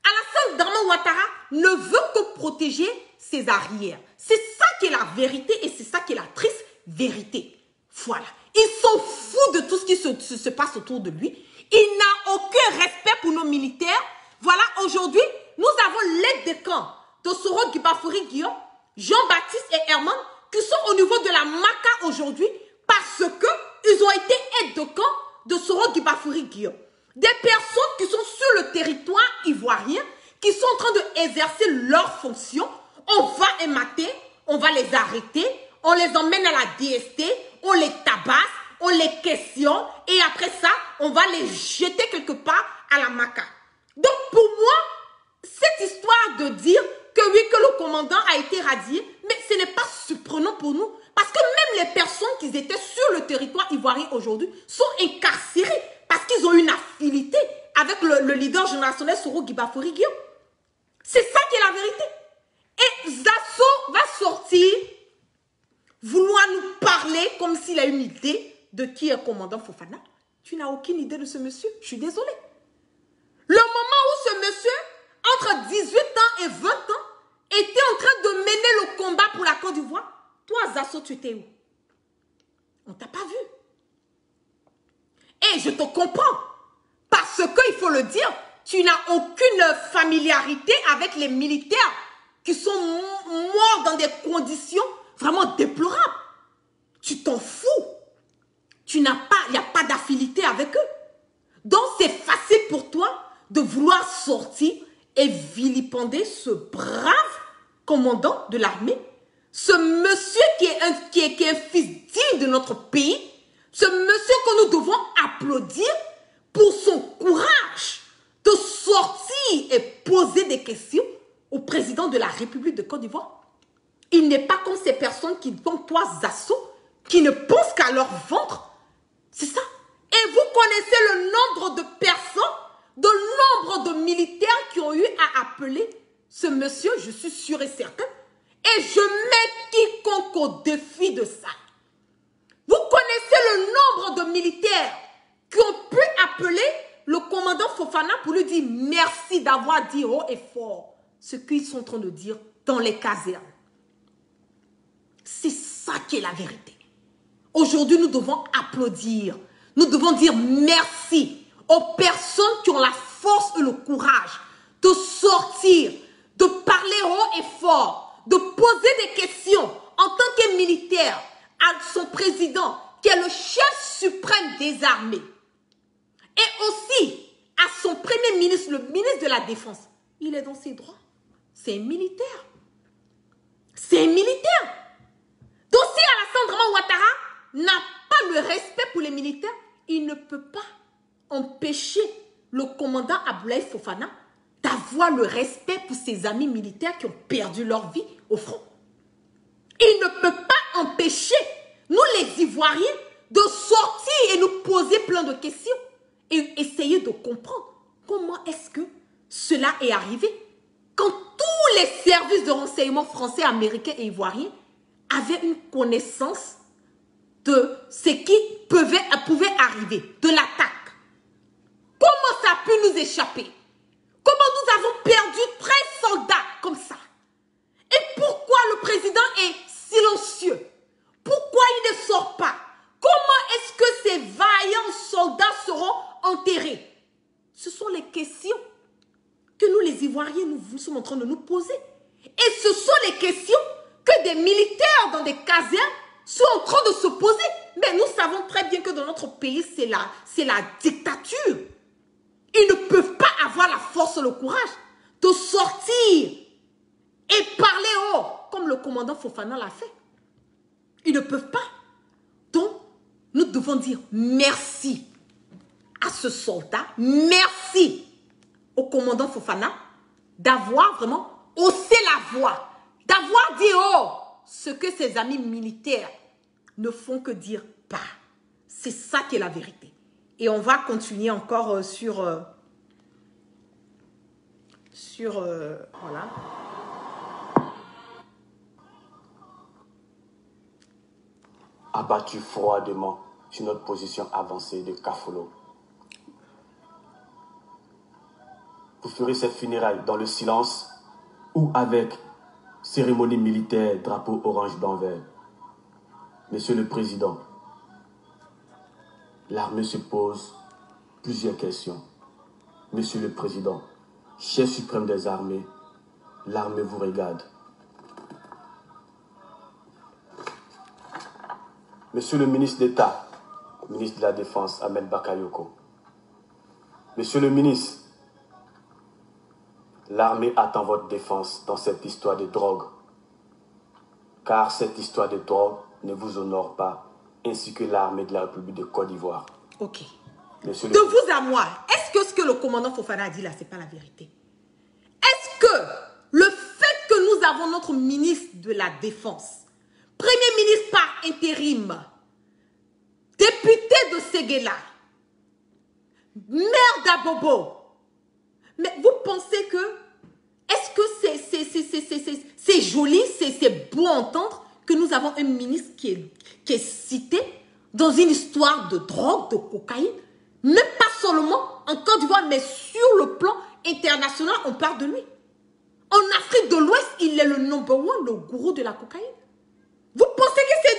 Alassane Dramane Ouattara ne veut que protéger ses arrières. C'est ça qui est la vérité et c'est ça qui est la triste vérité. Voilà. Ils sont fous de tout ce qui se passe autour de lui. Il n'a aucun respect pour nos militaires. Voilà, aujourd'hui, nous avons l'aide de camp de Soro Guibafori Guillaume, Jean-Baptiste et Herman qui sont au niveau de la Maka aujourd'hui parce qu'ils ont été aides de camp de Soro Guibafori Guillaume. Des personnes qui sont sur le territoire ivoirien, qui sont en train d'exercer leurs fonctions. On va émater, on va les arrêter, on les emmène à la DST, on les tabasse, on les questionne et après ça, on va les jeter quelque part à la Maka. Donc pour moi, cette histoire de dire que oui, que le commandant a été radié, mais ce n'est pas surprenant pour nous. Parce que même les personnes qui étaient sur le territoire ivoirien aujourd'hui sont incarcérées parce qu'ils ont une affinité avec le leader générationnel Soro Guibafori Guillaume. C'est ça qui est la vérité. Et Zasso va sortir, vouloir nous parler comme s'il a une idée de qui est commandant Fofana. Tu n'as aucune idée de ce monsieur. Je suis désolée. Le moment où ce monsieur, entre 18 ans et 20 ans, était en train de mener le combat pour la Côte d'Ivoire, toi, Zasso, tu étais où? On t'a pas vu. Et je te comprends. Parce que, il faut le dire, tu n'as aucune familiarité avec les militaires qui sont morts dans des conditions vraiment déplorables. Tu t'en fous. Il n'y a pas d'affinité avec eux. Donc, c'est facile pour toi de vouloir sortir et vilipender ce brave commandant de l'armée. Ce monsieur qui est un fils digne de notre pays, ce monsieur que nous devons applaudir pour son courage de sortir et poser des questions au président de la République de Côte d'Ivoire. Il n'est pas comme ces personnes qui, comme toi, Zasso, qui ne pensent qu'à leur ventre. C'est ça. Et vous connaissez le nombre de personnes, le nombre de militaires qui ont eu à appeler ce monsieur, je suis sûr et certain. Et je mets quiconque au défi de ça. Vous connaissez le nombre de militaires qui ont pu appeler le commandant Fofana pour lui dire merci d'avoir dit haut et fort ce qu'ils sont en train de dire dans les casernes. C'est ça qui est la vérité. Aujourd'hui, nous devons applaudir. Nous devons dire merci aux personnes qui ont la force et le courage de sortir, de parler haut et fort, de poser des questions en tant que militaire à son président, qui est le chef suprême des armées. Et aussi à son premier ministre, le ministre de la Défense. Il est dans ses droits. C'est un militaire. C'est un militaire. Donc si Alassane Dramane Ouattara n'a pas le respect pour les militaires, il ne peut pas empêcher le commandant Abdoulaye Fofana d'avoir le respect pour ses amis militaires qui ont perdu leur vie au front. Il ne peut pas empêcher, nous les Ivoiriens, de sortir et nous poser plein de questions et essayer de comprendre comment est-ce que cela est arrivé quand tous les services de renseignement français, américains et ivoiriens avaient une connaissance de ce qui pouvait arriver, de l'attaque. Comment ça a pu nous échapper? Comment nous avons perdu 13 soldats comme ça? Et pourquoi le président est silencieux? Pourquoi il ne sort pas? Comment est-ce que ces vaillants soldats seront enterrés? Ce sont les questions que nous les Ivoiriens, nous sommes en train de nous poser. Et ce sont les questions que des militaires dans des casernes sont en train de se poser. Mais nous savons très bien que dans notre pays, c'est la dictature. Ils ne peuvent pas avoir la force, le courage de sortir et parler haut, comme le commandant Fofana l'a fait. Ils ne peuvent pas. Donc, nous devons dire merci à ce soldat, merci au commandant Fofana d'avoir vraiment haussé la voix, d'avoir dit oh, ce que ses amis militaires ne font que dire pas. C'est ça qui est la vérité. Et on va continuer encore voilà. Abattu froidement sur notre position avancée de Kafolo. Vous ferez cette funéraille dans le silence ou avec cérémonie militaire, drapeau orange blanc vert. Monsieur le Président, l'armée se pose plusieurs questions. Monsieur le Président, chef suprême des armées, l'armée vous regarde. Monsieur le ministre d'État, ministre de la Défense, Ahmed Bakayoko. Monsieur le ministre, l'armée attend votre défense dans cette histoire de drogue. Car cette histoire de drogue ne vous honore pas, ainsi que l'armée de la République de Côte d'Ivoire. Ok. Monsieur de vous à moi, est-ce que ce que le commandant Fofana a dit là, c'est pas la vérité? Est-ce que le fait que nous avons notre ministre de la Défense, premier ministre par intérim, député de Séguéla, maire d'Abobo, mais vous pensez que, est-ce que c'est joli, c'est beau à entendre que nous avons un ministre qui est cité dans une histoire de drogue, de cocaïne, même pas seulement en Côte d'Ivoire, mais sur le plan international, on parle de lui. En Afrique de l'Ouest, il est le number one, le gourou de la cocaïne. Vous pensez que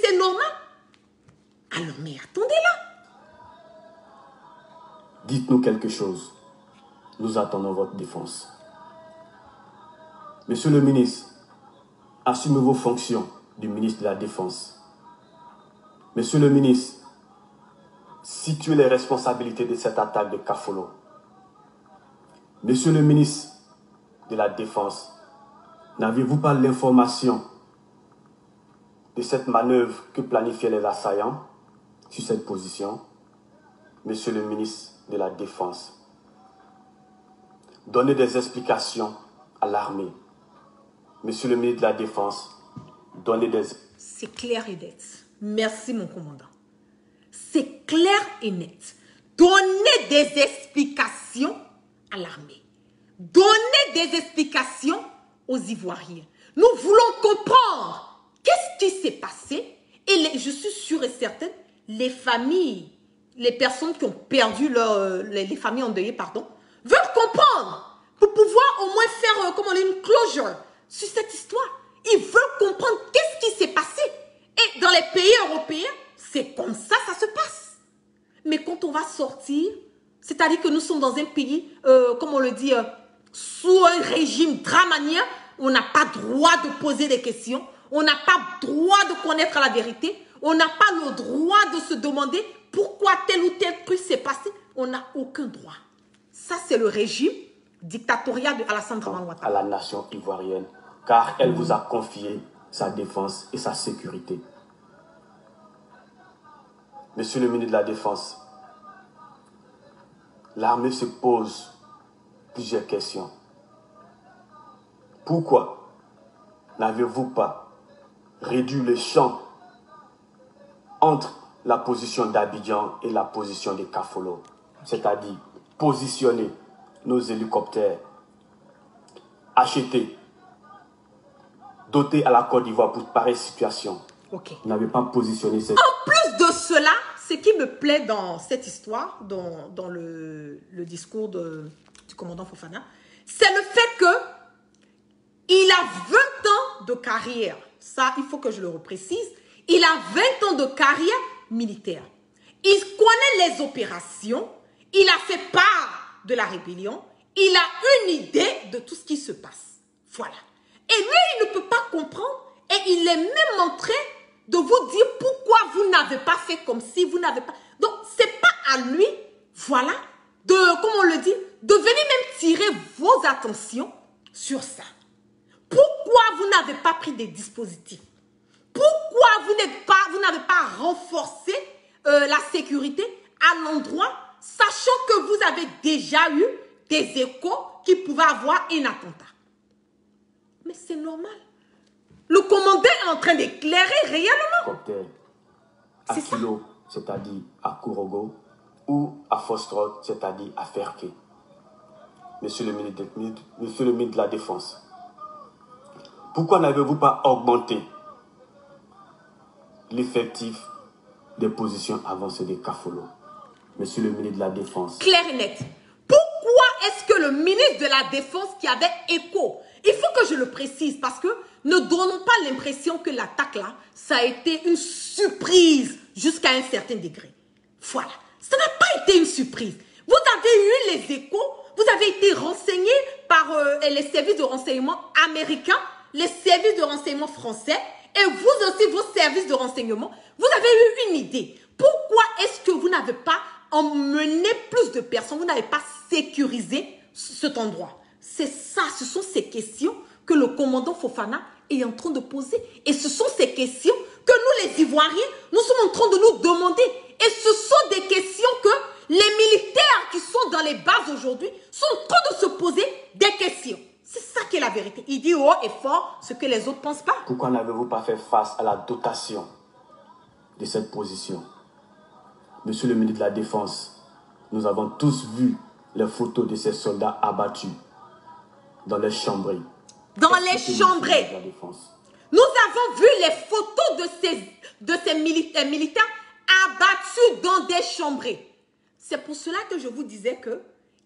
c'est normal? Alors, mais attendez là. Dites-nous quelque chose. Nous attendons votre défense. Monsieur le ministre, assumez vos fonctions du ministre de la Défense. Monsieur le ministre, situez les responsabilités de cette attaque de Kafolo. Monsieur le ministre de la Défense, n'avez-vous pas l'information de cette manœuvre que planifiaient les assaillants sur cette position? Monsieur le ministre de la Défense, donnez des explications à l'armée. Monsieur le ministre de la Défense, donnez des... C'est clair et net. Merci, mon commandant. C'est clair et net. Donnez des explications à l'armée. Donnez des explications aux Ivoiriens. Nous voulons comprendre qu'est-ce qui s'est passé. Et je suis sûre et certaine, les familles, les personnes qui ont perdu les familles endeuillées, pardon, veulent comprendre pour pouvoir au moins faire comment on dit, une closure sur cette histoire. Ils veulent comprendre qu'est-ce qui s'est passé. Et dans les pays européens, c'est comme ça, ça se passe. Mais quand on va sortir, c'est-à-dire que nous sommes dans un pays, comme on le dit, sous un régime dramanien, on n'a pas droit de poser des questions, on n'a pas droit de connaître la vérité, on n'a pas le droit de se demander pourquoi tel ou tel truc s'est passé. On n'a aucun droit. Ça, c'est le régime dictatorial de Alassane Dramane Ouattara. À la nation ivoirienne, car elle vous a confié sa défense et sa sécurité. Monsieur le ministre de la Défense, l'armée se pose plusieurs questions. Pourquoi n'avez-vous pas réduit le champ entre la position d'Abidjan et la position de Kafolo, c'est-à-dire positionner nos hélicoptères, acheter, doter à la Côte d'Ivoire pour pareille situation? Ok. Vous n'avez pas positionné cette... En plus de cela, ce qui me plaît dans cette histoire, dans le discours du commandant Fofana, c'est le fait que il a 20 ans de carrière. Ça, il faut que je le reprécise. Il a 20 ans de carrière militaire. Il connaît les opérations. Il a fait part de la rébellion. Il a une idée de tout ce qui se passe. Voilà. Et lui, il ne peut pas comprendre. Et il est même en train de vous dire pourquoi vous n'avez pas fait comme si vous n'avez pas... Donc, c'est pas à lui, voilà, comment on le dit, de venir même tirer vos attentions sur ça. Pourquoi vous n'avez pas pris des dispositifs? Pourquoi vous n'avez pas renforcé la sécurité à l'endroit, sachant que vous avez déjà eu des échos qui pouvaient avoir un attentat? Mais c'est normal. Le commandant est en train d'éclairer réellement. À Kilo, c'est-à-dire à Kourogo, ou à Fostrot, c'est-à-dire à Ferké. Monsieur le ministre de la Défense, pourquoi n'avez-vous pas augmenté l'effectif des positions avancées de Kafolo? Monsieur le ministre de la Défense. Clair et net. Pourquoi est-ce que le ministre de la Défense qui avait écho, il faut que je le précise parce que ne donnons pas l'impression que l'attaque là, ça a été une surprise jusqu'à un certain degré. Voilà. Ça n'a pas été une surprise. Vous avez eu les échos, vous avez été renseigné par les services de renseignement américains, les services de renseignement français et vous aussi, vos services de renseignement. Vous avez eu une idée. Pourquoi est-ce que vous n'avez pas emmené plus de personnes, vous n'avez pas sécurisé cet endroit? C'est ça, ce sont ces questions que le commandant Fofana est en train de poser. Et ce sont ces questions que nous, les Ivoiriens, nous sommes en train de nous demander. Et ce sont des questions que les militaires qui sont dans les bases aujourd'hui sont en train de se poser des questions. C'est ça qui est la vérité. Il dit haut et fort ce que les autres ne pensent pas. Pourquoi n'avez-vous pas fait face à la dotation de cette position? Monsieur le ministre de la Défense, nous avons tous vu les photos de ces soldats abattus dans les chambrées. Dans les chambrées. Nous avons vu les photos de ces militaires abattus dans des chambrées. C'est pour cela que je vous disais que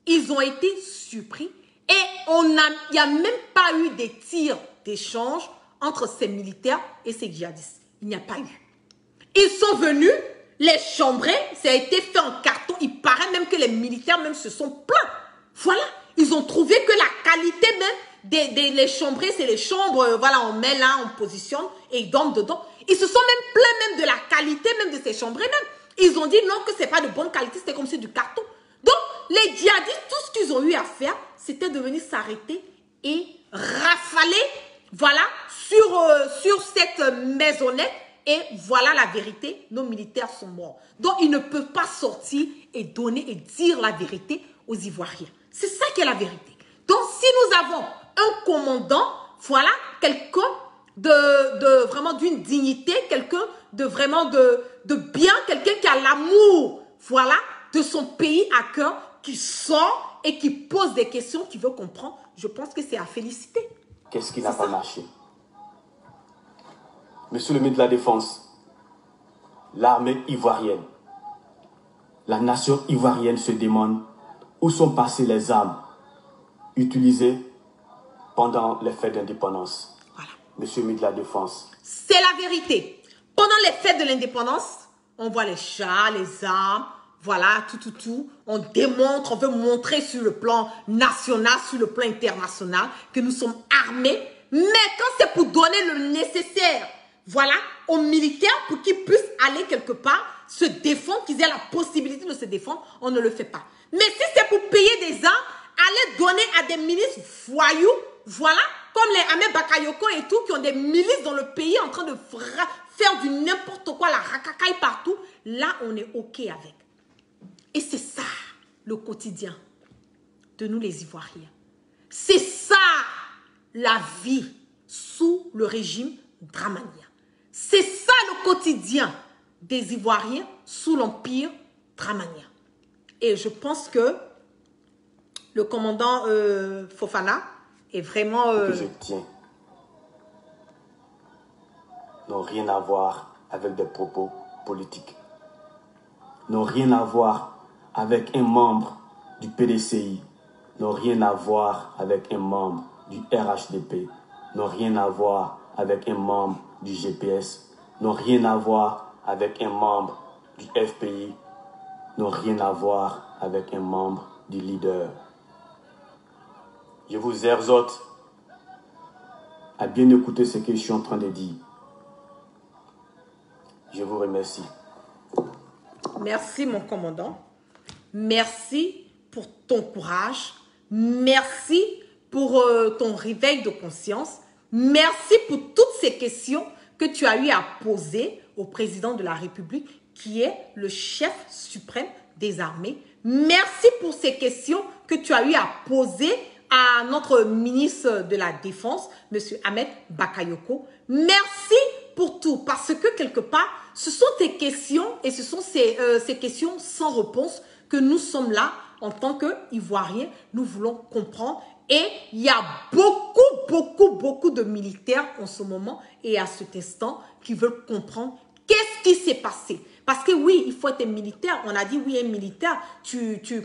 ils ont été surpris et il n'y a même pas eu des tirs d'échange entre ces militaires et ces djihadistes. Il n'y a pas eu. Ils sont venus, les chambrées, ça a été fait en carton. Il paraît même que les militaires même se sont plaints. Voilà, ils ont trouvé que la qualité même les chambrées, c'est les chambres, voilà, on met là, on positionne et ils dorment dedans. Ils se sont même plaints même de la qualité même de ces chambrées même. Ils ont dit non, que c'est pas de bonne qualité, c'était comme si du carton. Donc, les djihadistes, tout ce qu'ils ont eu à faire, c'était de venir s'arrêter et rafaler, voilà, sur cette maisonnette. Et voilà la vérité, nos militaires sont morts. Donc, ils ne peuvent pas sortir et donner et dire la vérité aux Ivoiriens. C'est ça qui est la vérité. Donc, si nous avons un commandant, voilà, quelqu'un vraiment d'une dignité, quelqu'un de vraiment de bien, quelqu'un qui a l'amour, voilà, de son pays à cœur, qui sort et qui pose des questions, qui veut comprendre, je pense que c'est à féliciter. Qu'est-ce qui n'a pas marché? Monsieur le ministre de la Défense, l'armée ivoirienne, la nation ivoirienne se demande où sont passées les armes utilisées pendant les fêtes d'indépendance. Voilà. Monsieur le ministre de la Défense. C'est la vérité. Pendant les fêtes de l'indépendance, on voit les chars, les armes, voilà, tout. On démontre, on veut montrer sur le plan national, sur le plan international, que nous sommes armés. Mais quand c'est pour donner le nécessaire, voilà, aux militaires pour qu'ils puissent aller quelque part, se défendre, qu'ils aient la possibilité de se défendre, on ne le fait pas. Mais si c'est pour payer des armes, aller donner à des milices voyous, voilà, comme les Ahmed Bakayoko et tout, qui ont des milices dans le pays en train de faire du n'importe quoi, la racacaille partout, là, on est OK avec. Et c'est ça, le quotidien. de nous les Ivoiriens. C'est ça la vie sous le régime Dramania. C'est ça le quotidien des Ivoiriens sous l'empire Dramania. Et je pense que le commandant Fofana est vraiment... que je tiens n'ont rien à voir avec des propos politiques, n'ont rien à voir avec un membre du PDCI, n'ont rien à voir avec un membre du RHDP, n'ont rien à voir avec un membre du GPS, n'ont rien à voir avec un membre du FPI, n'ont rien à voir avec un membre du leader. Je vous exhorte à bien écouter ce que je suis en train de dire. Je vous remercie. Merci, mon commandant. Merci pour ton courage. Merci pour ton réveil de conscience. Merci pour toutes ces questions que tu as eu à poser au président de la République, qui est le chef suprême des armées. Merci pour ces questions que tu as eu à poser à notre ministre de la Défense, M. Ahmed Bakayoko. Merci pour tout, parce que quelque part, ce sont tes questions et ce sont ces questions sans réponse que nous sommes là en tant qu'Ivoiriens. Nous voulons comprendre. Et il y a beaucoup de militaires en ce moment et à cet instant qui veulent comprendre qu'est-ce qui s'est passé. Parce que oui, il faut être un militaire. On a dit oui, un militaire,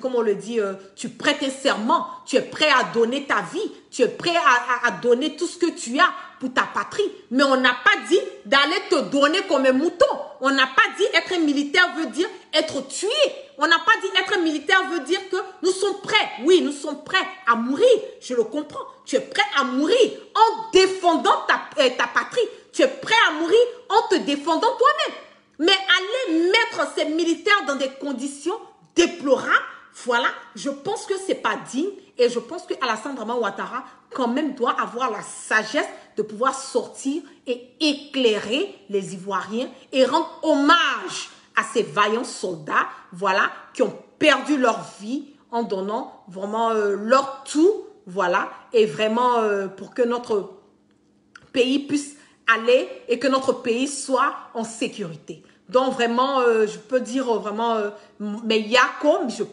comme on le dit, tu prêtes un serment, tu es prêt à donner ta vie, tu es prêt à donner tout ce que tu as pour ta patrie. Mais on n'a pas dit d'aller te donner comme un mouton. On n'a pas dit être un militaire veut dire être tué. On n'a pas dit être un militaire veut dire que nous sommes prêts. Oui, nous sommes prêts à mourir. Je le comprends. Tu es prêt à mourir en défendant ta patrie. Tu es prêt à mourir en te défendant toi-même. Mais aller mettre ces militaires dans des conditions déplorables, voilà, je pense que c'est pas digne et je pense que Alassane Dramane Ouattara quand même doit avoir la sagesse de pouvoir sortir et éclairer les Ivoiriens et rendre hommage à ces vaillants soldats, voilà, qui ont perdu leur vie en donnant vraiment leur tout, voilà, et vraiment pour que notre pays puisse aller et que notre pays soit en sécurité. Donc vraiment, je peux dire vraiment, mais Yako, je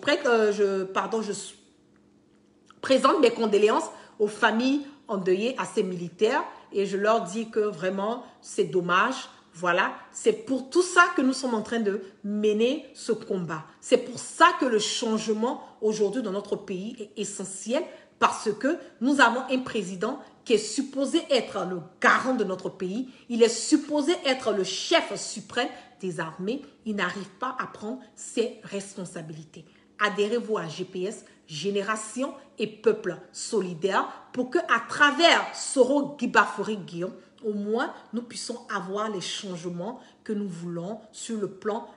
présente mes condoléances aux familles endeuillées, à ces militaires, et je leur dis que vraiment, c'est dommage. Voilà, c'est pour tout ça que nous sommes en train de mener ce combat. C'est pour ça que le changement aujourd'hui dans notre pays est essentiel, parce que nous avons un président qui est supposé être le garant de notre pays. Il est supposé être le chef suprême des armées. Il n'arrive pas à prendre ses responsabilités. Adhérez-vous à GPS, Génération et Peuple Solidaire, pour qu'à travers Soro Guibafori Guillaume, au moins nous puissions avoir les changements que nous voulons sur le plan,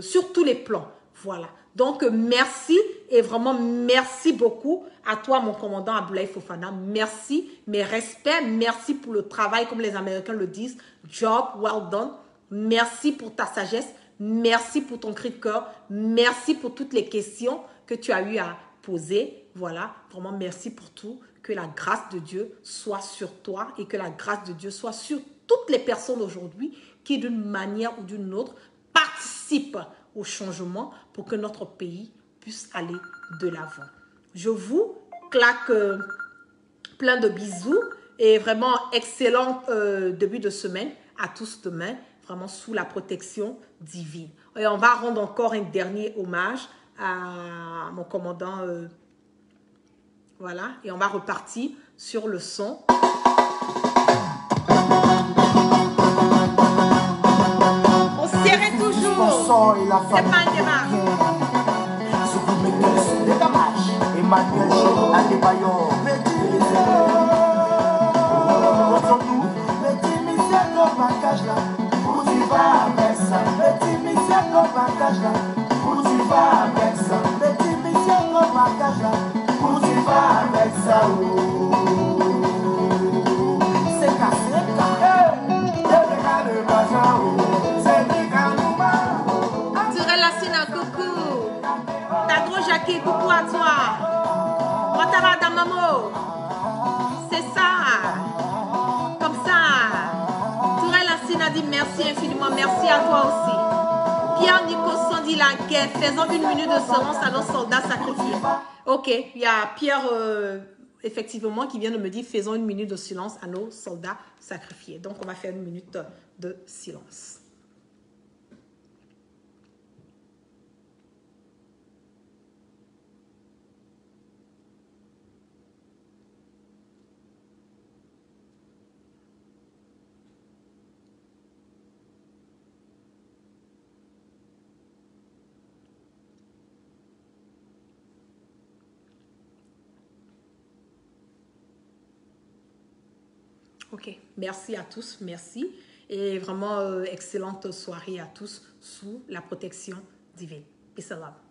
sur tous les plans. Voilà. Donc, merci et vraiment merci beaucoup à toi, mon commandant Abdoulaye Fofana. Merci, mes respects, merci pour le travail, comme les Américains le disent. Job well done. Merci pour ta sagesse. Merci pour ton cri de cœur. Merci pour toutes les questions que tu as eu à poser. Voilà, vraiment merci pour tout. Que la grâce de Dieu soit sur toi et que la grâce de Dieu soit sur toutes les personnes aujourd'hui qui, d'une manière ou d'une autre, participent au changement pour que notre pays puisse aller de l'avant. Je vous claque plein de bisous et vraiment excellent début de semaine à tous demain, vraiment sous la protection divine. Et on va rendre encore un dernier hommage à mon commandant. Voilà, et on va repartir sur le son. On serrait toujours. C'est pas un démarre. Emmanuel Adebayor. Petit misère comme un cage là, où tu vas avec ça. Petit misère comme un cage là, où tu vas avec ça. Petit misère comme un cage là, où tu vas avec ça. C'est cassé, tu relationnes un coucou. Ta gros Jackie, coucou à toi. merci infiniment. Merci à toi aussi. Pierre Nico Sandy Laguerre, faisons une minute de silence à nos soldats sacrifiés. Ok, il y a Pierre, effectivement, qui vient de me dire faisons une minute de silence à nos soldats sacrifiés. Donc, on va faire une minute de silence. Ok, merci à tous, merci. Et vraiment, excellente soirée à tous sous la protection divine. Peace and love.